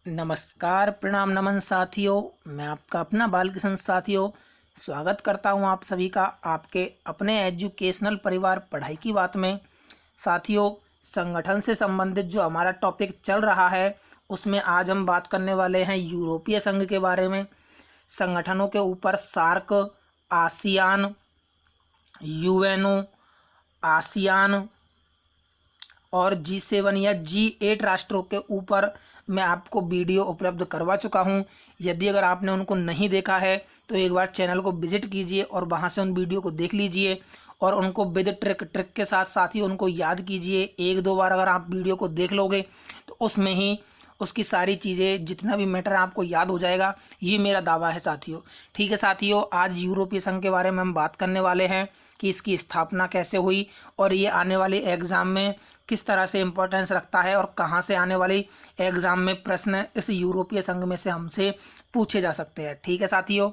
नमस्कार, प्रणाम, नमन साथियों। मैं आपका अपना बालकिशन साथियों स्वागत करता हूं आप सभी का आपके अपने एजुकेशनल परिवार पढ़ाई की बात में। साथियों, संगठन से संबंधित जो हमारा टॉपिक चल रहा है उसमें आज हम बात करने वाले हैं यूरोपीय संघ के बारे में। संगठनों के ऊपर सार्क, आसियान, यूएनओ, आसियान और G7 या G8 राष्ट्रों के ऊपर मैं आपको वीडियो उपलब्ध करवा चुका हूं। यदि अगर आपने उनको नहीं देखा है तो एक बार चैनल को विजिट कीजिए और वहां से उन वीडियो को देख लीजिए और उनको विद ट्रिक के साथ साथ ही उनको याद कीजिए। एक दो बार अगर आप वीडियो को देख लोगे तो उसमें ही उसकी सारी चीज़ें, जितना भी मैटर आपको याद हो जाएगा, ये मेरा दावा है साथियों। ठीक है साथियों, आज यूरोपीय संघ के बारे में हम बात करने वाले हैं कि इसकी स्थापना कैसे हुई और ये आने वाले एग्ज़ाम में किस तरह से इम्पोर्टेंस रखता है और कहाँ से आने वाली एग्ज़ाम में प्रश्न इस यूरोपीय संघ में से हमसे पूछे जा सकते हैं। ठीक है साथियों,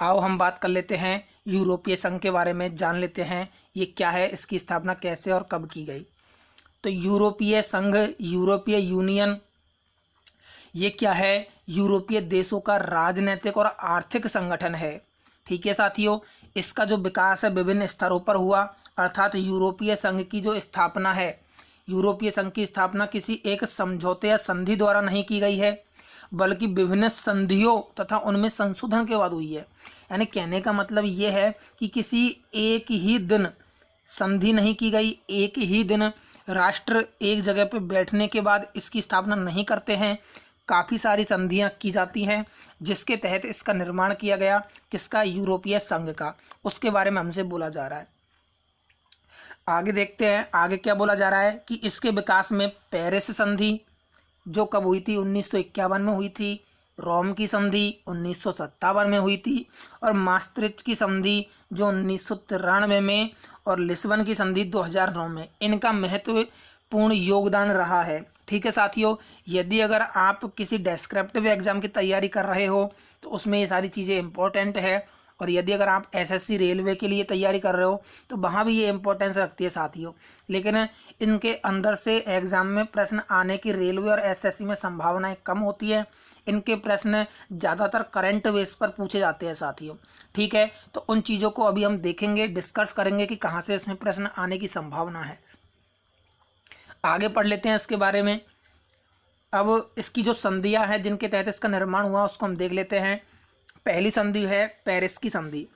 आओ हम बात कर लेते हैं यूरोपीय संघ के बारे में, जान लेते हैं ये क्या है, इसकी स्थापना कैसे और कब की गई। तो यूरोपीय संघ, यूरोपीय यूनियन, ये क्या है? यूरोपीय देशों का राजनीतिक और आर्थिक संगठन है। ठीक है साथियों, इसका जो विकास है विभिन्न स्तरों पर हुआ, अर्थात यूरोपीय संघ की जो स्थापना है, यूरोपीय संघ की स्थापना किसी एक समझौते या संधि द्वारा नहीं की गई है, बल्कि विभिन्न संधियों तथा उनमें संशोधन के बाद हुई है। यानी कहने का मतलब ये है कि किसी एक ही दिन संधि नहीं की गई, एक ही दिन राष्ट्र एक जगह पर बैठने के बाद इसकी स्थापना नहीं करते हैं। काफ़ी सारी संधियां की जाती हैं जिसके तहत इसका निर्माण किया गया। किसका? यूरोपीय संघ का। उसके बारे में हमसे बोला जा रहा है। आगे देखते हैं आगे क्या बोला जा रहा है कि इसके विकास में पेरिस संधि जो कब हुई थी? 1951 में हुई थी। रोम की संधि 1957 में हुई थी और मास्त्रिच की संधि जो 1993 में और लिस्बन की संधि 2009 में, इनका महत्वपूर्ण योगदान रहा है। ठीक है साथियों, यदि अगर आप किसी डेस्क्रिप्टिव एग्जाम की तैयारी कर रहे हो तो उसमें ये सारी चीज़ें इंपॉर्टेंट है, और यदि अगर आप एसएससी रेलवे के लिए तैयारी कर रहे हो तो वहाँ भी ये इंपॉर्टेंस रखती है साथियों। लेकिन इनके अंदर से एग्ज़ाम में प्रश्न आने की रेलवे और एसएससी में संभावनाएं कम होती है। इनके प्रश्न ज़्यादातर करंट बेस पर पूछे जाते हैं साथियों। ठीक है, तो उन चीज़ों को अभी हम देखेंगे, डिस्कस करेंगे कि कहाँ से इसमें प्रश्न आने की संभावना है। आगे पढ़ लेते हैं इसके बारे में। अब इसकी जो संधियां हैं जिनके तहत इसका निर्माण हुआ उसको हम देख लेते हैं। पहली संधि है पेरिस की संधि।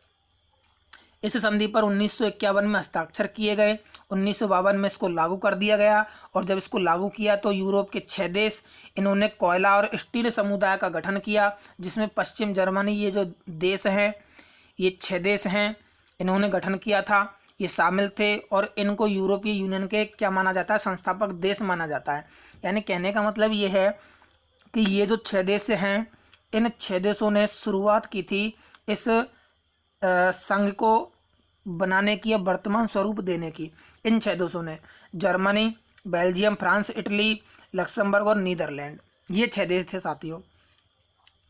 इस संधि पर 1951 में हस्ताक्षर किए गए। 1952 में इसको लागू कर दिया गया और जब इसको लागू किया तो यूरोप के 6 देश, इन्होंने कोयला और स्टील समुदाय का गठन किया, जिसमें पश्चिम जर्मनी, ये जो देश हैं, ये 6 देश हैं, इन्होंने गठन किया था, ये शामिल थे और इनको यूरोपीय यूनियन के क्या माना जाता है? संस्थापक देश माना जाता है। यानी कहने का मतलब ये है कि ये जो 6 देश हैं, इन 6 देशों ने शुरुआत की थी इस संघ को बनाने की या वर्तमान स्वरूप देने की। इन 6 देशों ने, Germany, Belgium, France, Italy, Luxembourg और नीदरलैंड, ये 6 देश थे साथियों,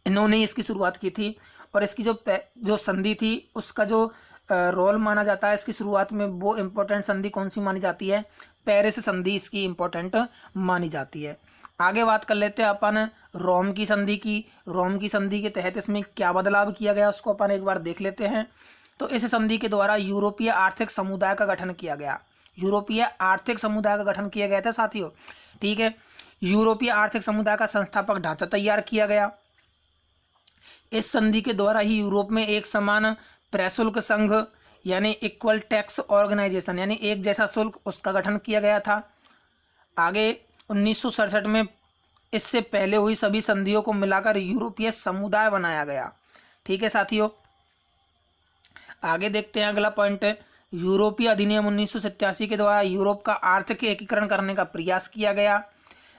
इन्होंने इसकी शुरुआत की थी। और इसकी जो संधि थी उसका जो रोल माना जाता है इसकी शुरुआत में, वो इम्पोर्टेंट संधि कौन सी मानी जाती है? पेरिस संधि इसकी इम्पोर्टेंट मानी जाती है। आगे बात कर लेते हैं अपन रोम की संधि की। रोम की संधि के तहत इसमें क्या बदलाव किया गया उसको अपन एक बार देख लेते हैं। तो इस संधि के द्वारा यूरोपीय आर्थिक समुदाय का गठन किया गया। यूरोपीय आर्थिक समुदाय का गठन किया गया था साथियों। ठीक है, यूरोपीय आर्थिक समुदाय का संस्थापक ढांचा तैयार किया गया। इस संधि के द्वारा ही यूरोप में एक समान प्रशुल्क संघ यानी इक्वल टैक्स ऑर्गेनाइजेशन, यानी एक जैसा शुल्क, उसका गठन किया गया था। आगे 1967 में इससे पहले हुई सभी संधियों को मिलाकर यूरोपीय समुदाय बनाया गया। ठीक है साथियों, आगे देखते हैं अगला पॉइंट है यूरोपीय अधिनियम 1987 के द्वारा यूरोप का आर्थिक एकीकरण करने का प्रयास किया गया,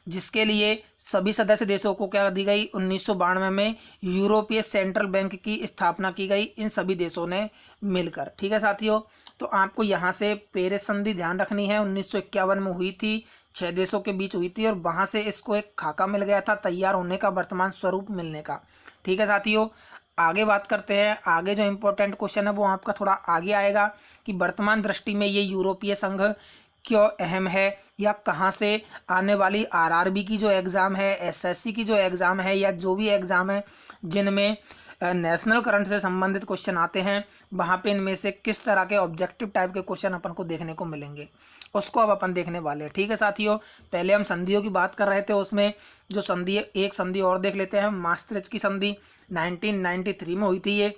जिसके लिए सभी सदस्य देशों को क्या दी गई? 1992 में यूरोपीय सेंट्रल बैंक की स्थापना की गई, इन सभी देशों ने मिलकर। ठीक है साथियों, तो आपको यहाँ से पेरिस संधि ध्यान रखनी है, 1951 में हुई थी, 6 देशों के बीच हुई थी और वहाँ से इसको एक खाका मिल गया था तैयार होने का, वर्तमान स्वरूप मिलने का। ठीक है साथियों, आगे बात करते हैं। आगे जो इम्पोर्टेंट क्वेश्चन है वो आपका थोड़ा आगे आएगा कि वर्तमान दृष्टि में ये यूरोपीय संघ क्यों अहम है, या कहाँ से आने वाली आरआरबी की जो एग्ज़ाम है, एसएससी की जो एग्ज़ाम है, या जो भी एग्ज़ाम है जिनमें नेशनल करंट से संबंधित क्वेश्चन आते हैं, वहाँ पे इनमें से किस तरह के ऑब्जेक्टिव टाइप के क्वेश्चन अपन को देखने को मिलेंगे, उसको अब अपन देखने वाले हैं। ठीक है साथियों, पहले हम संधियों की बात कर रहे थे, उसमें जो संधि, एक संधि और देख लेते हैं हम, मास्त्रिच की संधि 1993 में हुई थी ये।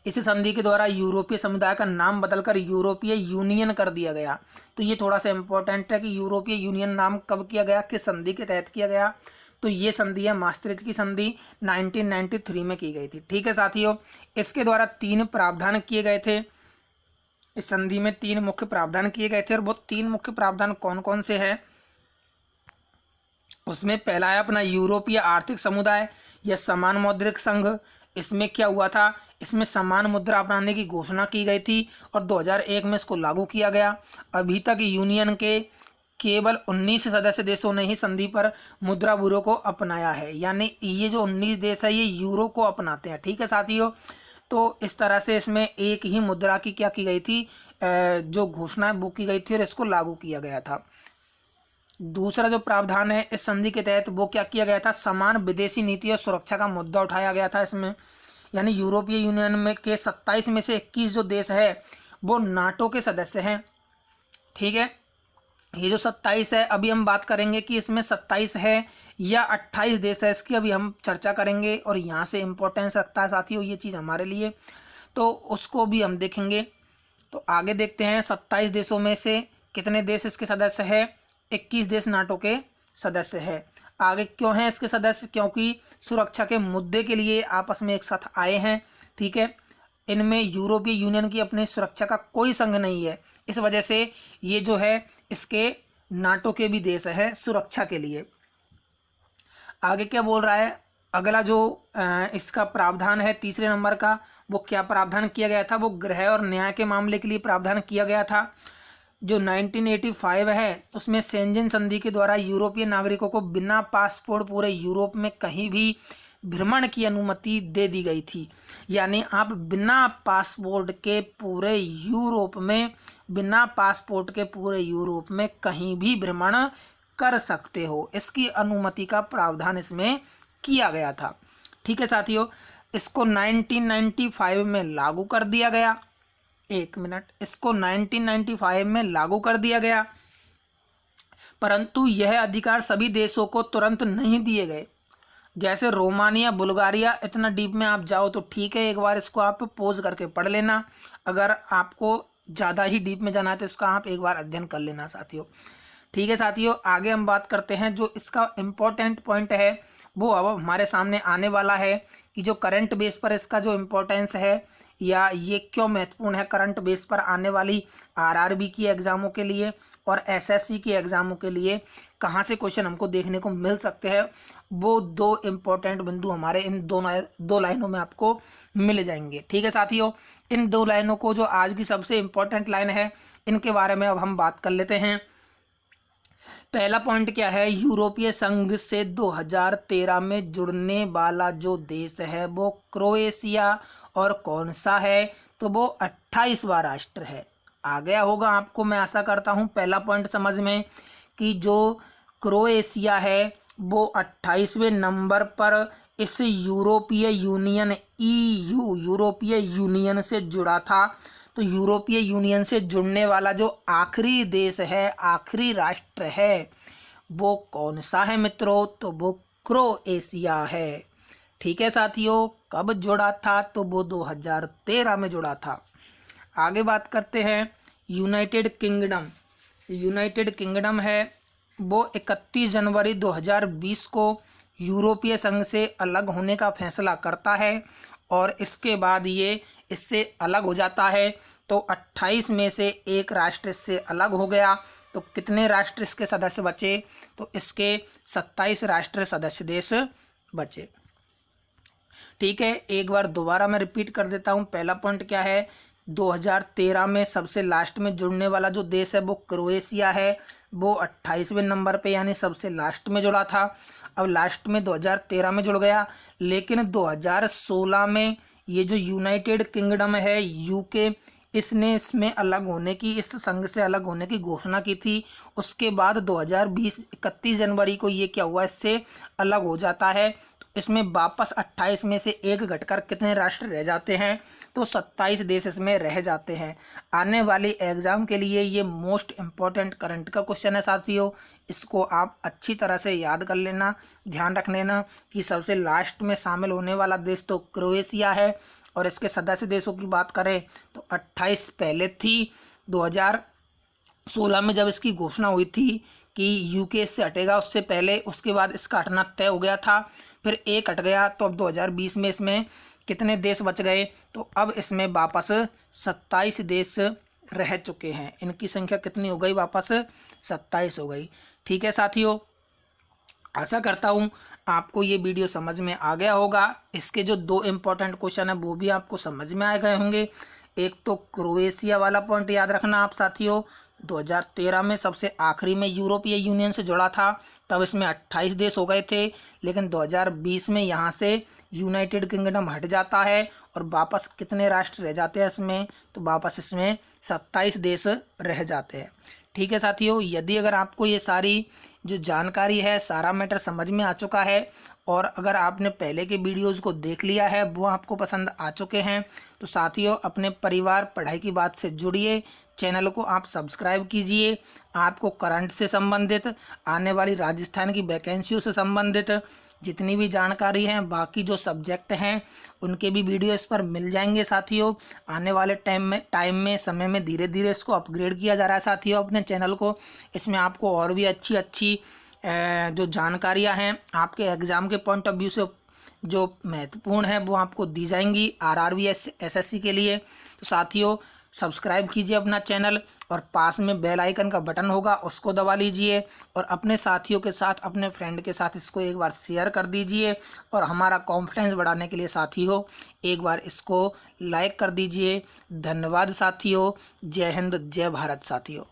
इस संधि के द्वारा यूरोपीय समुदाय का नाम बदलकर यूरोपीय यूनियन कर दिया गया। तो ये थोड़ा सा इंपॉर्टेंट है कि यूरोपीय यूनियन नाम कब किया गया, किस संधि के तहत किया गया। तो ये संधि है मास्त्रिच की संधि, 1993 में की गई थी। ठीक है साथियों, इसके द्वारा 3 प्रावधान किए गए थे। इस संधि में 3 मुख्य प्रावधान किए गए थे, और वो 3 मुख्य प्रावधान कौन कौन से हैं, उसमें पहला है अपना यूरोपीय आर्थिक समुदाय या समान मौद्रिक संघ। इसमें क्या हुआ था, इसमें समान मुद्रा अपनाने की घोषणा की गई थी और 2001 में इसको लागू किया गया। अभी तक यूनियन के केवल 19 सदस्य देशों ने ही संधि पर मुद्रा यूरो को अपनाया है, यानी ये जो 19 देश है ये यूरो को अपनाते हैं। ठीक है साथियों, तो इस तरह से इसमें एक ही मुद्रा की क्या की गई थी, जो घोषणा वो की गई थी और इसको लागू किया गया था। दूसरा जो प्रावधान है इस संधि के तहत, वो क्या किया गया था, समान विदेशी नीति और सुरक्षा का मुद्दा उठाया गया था इसमें। यानी यूरोपीय यूनियन में के 27 में से 21 जो देश है वो नाटो के सदस्य हैं। ठीक है, ये जो 27 है, अभी हम बात करेंगे कि इसमें 27 है या 28 देश है, इसकी अभी हम चर्चा करेंगे, और यहाँ से इम्पोर्टेंस रखता है साथियों ये चीज़ हमारे लिए, तो उसको भी हम देखेंगे। तो आगे देखते हैं, 27 देशों में से कितने देश इसके सदस्य है, 21 देश नाटो के सदस्य है। आगे क्यों हैं इसके सदस्य, क्योंकि सुरक्षा के मुद्दे के लिए आपस में एक साथ आए हैं। ठीक है, इनमें यूरोपीय यूनियन की अपनी सुरक्षा का कोई संघ नहीं है, इस वजह से ये जो है इसके नाटो के भी देश है सुरक्षा के लिए। आगे क्या बोल रहा है, अगला जो इसका प्रावधान है तीसरे नंबर का, वो क्या प्रावधान किया गया था, वो गृह और न्याय के मामले के लिए प्रावधान किया गया था। जो 1985 है उसमें शेंजन संधि के द्वारा यूरोपीय नागरिकों को बिना पासपोर्ट पूरे यूरोप में कहीं भी भ्रमण की अनुमति दे दी गई थी। यानी आप बिना पासपोर्ट के पूरे यूरोप में, बिना पासपोर्ट के पूरे यूरोप में कहीं भी भ्रमण कर सकते हो, इसकी अनुमति का प्रावधान इसमें किया गया था। ठीक है साथियों, इसको 1995 में लागू कर दिया गया। एक मिनट, इसको 1995 में लागू कर दिया गया, परंतु यह अधिकार सभी देशों को तुरंत नहीं दिए गए। जैसे रोमानिया, बुल्गारिया, इतना डीप में आप जाओ तो ठीक है, एक बार इसको आप पोज करके पढ़ लेना। अगर आपको ज़्यादा ही डीप में जाना है तो इसका आप एक बार अध्ययन कर लेना साथियों। ठीक है साथियों, आगे हम बात करते हैं, जो इसका इम्पोर्टेंट पॉइंट है वो अब हमारे सामने आने वाला है, कि जो करंट बेस पर इसका जो इम्पोर्टेंस है, या ये क्यों महत्वपूर्ण है करंट बेस पर आने वाली आरआरबी की एग्ज़ामों के लिए और एसएससी की एग्ज़ामों के लिए कहाँ से क्वेश्चन हमको देखने को मिल सकते हैं। वो 2 इम्पोर्टेंट बिंदु हमारे इन दो लाइनों में आपको मिल जाएंगे। ठीक है साथियों, इन 2 लाइनों को, जो आज की सबसे इम्पोर्टेंट लाइन है, इनके बारे में अब हम बात कर लेते हैं। पहला पॉइंट क्या है, यूरोपीय संघ से 2013 में जुड़ने वाला जो देश है वो क्रोएशिया, और कौन सा है, तो वो 28वां राष्ट्र है। आ गया होगा आपको, मैं आशा करता हूँ, पहला पॉइंट समझ में, कि जो क्रोएशिया है वो 28वें नंबर पर इस यूरोपीय यूनियन EU, यूरोपीय यूनियन से जुड़ा था। तो यूरोपीय यूनियन से जुड़ने वाला जो आखिरी देश है, आखिरी राष्ट्र है, वो कौन सा है मित्रों, तो वो क्रोएशिया है। ठीक है साथियों, कब जुड़ा था, तो वो 2013 में जुड़ा था। आगे बात करते हैं यूनाइटेड किंगडम। यूनाइटेड किंगडम है वो 31 जनवरी 2020 को यूरोपीय संघ से अलग होने का फैसला करता है, और इसके बाद ये इससे अलग हो जाता है। तो 28 में से एक राष्ट्र इससे अलग हो गया, तो कितने राष्ट्र इसके सदस्य बचे, तो इसके 27 राष्ट्र सदस्य देश बचे। ठीक है, एक बार दोबारा मैं रिपीट कर देता हूँ। पहला पॉइंट क्या है, 2013 में सबसे लास्ट में जुड़ने वाला जो देश है वो क्रोएशिया है, वो 28वें नंबर पे यानी सबसे लास्ट में जुड़ा था। अब लास्ट में 2013 में जुड़ गया, लेकिन 2016 में ये जो यूनाइटेड किंगडम है, यूके, इसने इसमें अलग होने की, इस संघ से अलग होने की घोषणा की थी। उसके बाद 2020 31 जनवरी को ये क्या हुआ, इससे अलग हो जाता है। तो इसमें वापस 28 में से एक घटकर कितने राष्ट्र रह जाते हैं, तो 27 देश इसमें रह जाते हैं। आने वाली एग्जाम के लिए ये मोस्ट इम्पॉर्टेंट करंट का क्वेश्चन है साथियों, इसको आप अच्छी तरह से याद कर लेना। ध्यान रख लेना कि सबसे लास्ट में शामिल होने वाला देश तो क्रोएशिया है, और इसके सदस्य देशों की बात करें तो 28 पहले थी। 2016 में जब इसकी घोषणा हुई थी कि यूके इससे हटेगा, उससे पहले, उसके बाद इसका हटना तय हो गया था, फिर एक हट गया। तो अब 2020 में इसमें कितने देश बच गए, तो अब इसमें वापस 27 देश रह चुके हैं। इनकी संख्या कितनी हो गई, वापस 27 हो गई। ठीक है साथियों, आशा करता हूँ आपको ये वीडियो समझ में आ गया होगा। इसके जो 2 इम्पोर्टेंट क्वेश्चन है वो भी आपको समझ में आ गए होंगे। एक तो क्रोएशिया वाला पॉइंट याद रखना आप साथियों, 2013 में सबसे आखिरी में यूरोपीय यूनियन से जुड़ा था, तब इसमें 28 देश हो गए थे। लेकिन 2020 में यहाँ से यूनाइटेड किंगडम हट जाता है और वापस कितने राष्ट्र रह जाते हैं इसमें, तो वापस इसमें 27 देश रह जाते हैं। ठीक है साथियों, यदि अगर आपको ये सारी जो जानकारी है, सारा मैटर समझ में आ चुका है, और अगर आपने पहले के वीडियोस को देख लिया है, वो आपको पसंद आ चुके हैं, तो साथियों अपने परिवार पढ़ाई की बात से जुड़िए। चैनल को आप सब्सक्राइब कीजिए। आपको करंट से संबंधित, आने वाली राजस्थान की वैकेंसियों से संबंधित जितनी भी जानकारी है, बाकी जो सब्जेक्ट हैं उनके भी वीडियो इस पर मिल जाएंगे साथियों। आने वाले टाइम में समय में धीरे धीरे इसको अपग्रेड किया जा रहा है साथियों अपने चैनल को। इसमें आपको और भी अच्छी अच्छी जो जानकारियां हैं आपके एग्ज़ाम के पॉइंट ऑफ व्यू से जो महत्वपूर्ण है वो आपको दी जाएंगी आरआरबी एसएससी के लिए। तो साथियों सब्सक्राइब कीजिए अपना चैनल, और पास में बेल आइकन का बटन होगा उसको दबा लीजिए, और अपने साथियों के साथ, अपने फ्रेंड के साथ इसको एक बार शेयर कर दीजिए। और हमारा कॉन्फिडेंस बढ़ाने के लिए साथियों एक बार इसको लाइक कर दीजिए। धन्यवाद साथियों। जय हिंद, जय भारत साथियों।